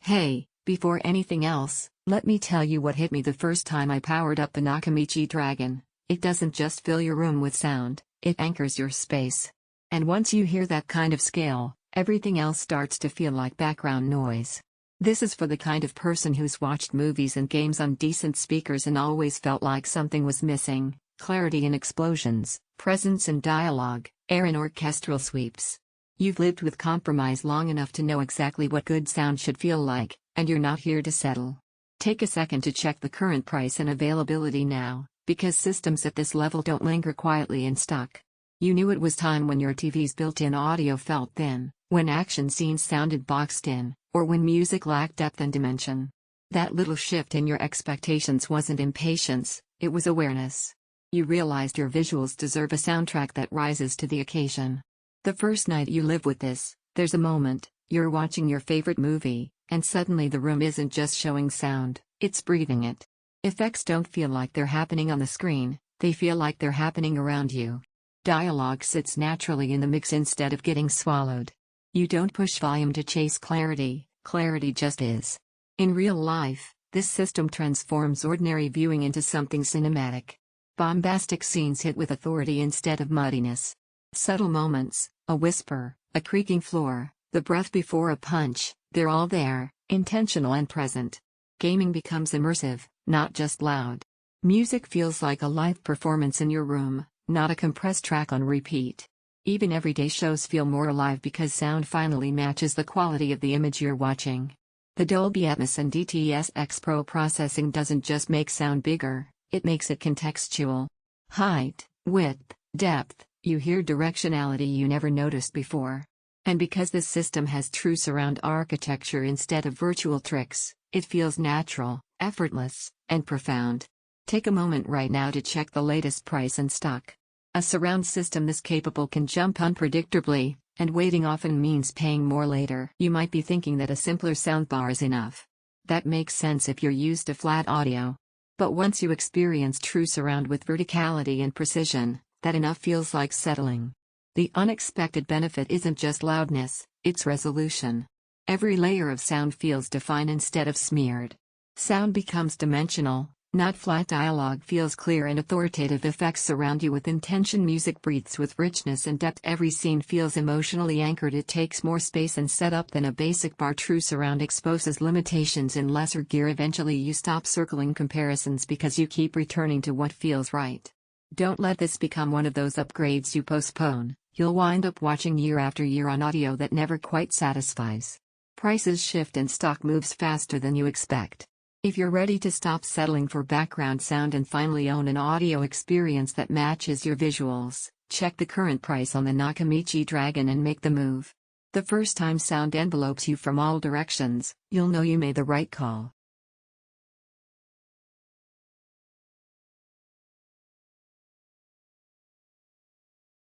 Hey, before anything else, let me tell you what hit me the first time I powered up the Nakamichi Dragon. It doesn't just fill your room with sound, it anchors your space. And once you hear that kind of scale, everything else starts to feel like background noise. This is for the kind of person who's watched movies and games on decent speakers and always felt like something was missing: clarity in explosions, presence in dialogue, air in orchestral sweeps. You've lived with compromise long enough to know exactly what good sound should feel like, and you're not here to settle. Take a second to check the current price and availability now, because systems at this level don't linger quietly in stock. You knew it was time when your TV's built-in audio felt thin, when action scenes sounded boxed in, or when music lacked depth and dimension. That little shift in your expectations wasn't impatience, it was awareness. You realized your visuals deserve a soundtrack that rises to the occasion. The first night you live with this, there's a moment, you're watching your favorite movie, and suddenly the room isn't just showing sound, it's breathing it. Effects don't feel like they're happening on the screen, they feel like they're happening around you. Dialogue sits naturally in the mix instead of getting swallowed. You don't push volume to chase clarity, clarity just is. In real life, this system transforms ordinary viewing into something cinematic. Bombastic scenes hit with authority instead of muddiness. Subtle moments, a whisper, a creaking floor, the breath before a punch, they're all there, intentional and present. Gaming becomes immersive, not just loud. Music feels like a live performance in your room, not a compressed track on repeat. Even everyday shows feel more alive because sound finally matches the quality of the image you're watching. The Dolby Atmos and DTS X Pro processing doesn't just make sound bigger, it makes it contextual. Height, width, depth, you hear directionality you never noticed before. And because this system has true surround architecture instead of virtual tricks, it feels natural, effortless, and profound. Take a moment right now to check the latest price and stock. A surround system this capable can jump unpredictably, and waiting often means paying more later. You might be thinking that a simpler soundbar is enough. That makes sense if you're used to flat audio. But once you experience true surround with verticality and precision, that enough feels like settling. The unexpected benefit isn't just loudness, it's resolution. Every layer of sound feels defined instead of smeared. Sound becomes dimensional, not flat. Dialogue feels clear and authoritative. Effects surround you with intention. Music breathes with richness and depth. Every scene feels emotionally anchored. It takes more space and setup than a basic bar. True surround exposes limitations in lesser gear. Eventually you stop circling comparisons because you keep returning to what feels right. Don't let this become one of those upgrades you postpone. You'll wind up watching year after year on audio that never quite satisfies. Prices shift and stock moves faster than you expect. If you're ready to stop settling for background sound and finally own an audio experience that matches your visuals, check the current price on the Nakamichi Dragon and make the move. The first time sound envelopes you from all directions, you'll know you made the right call.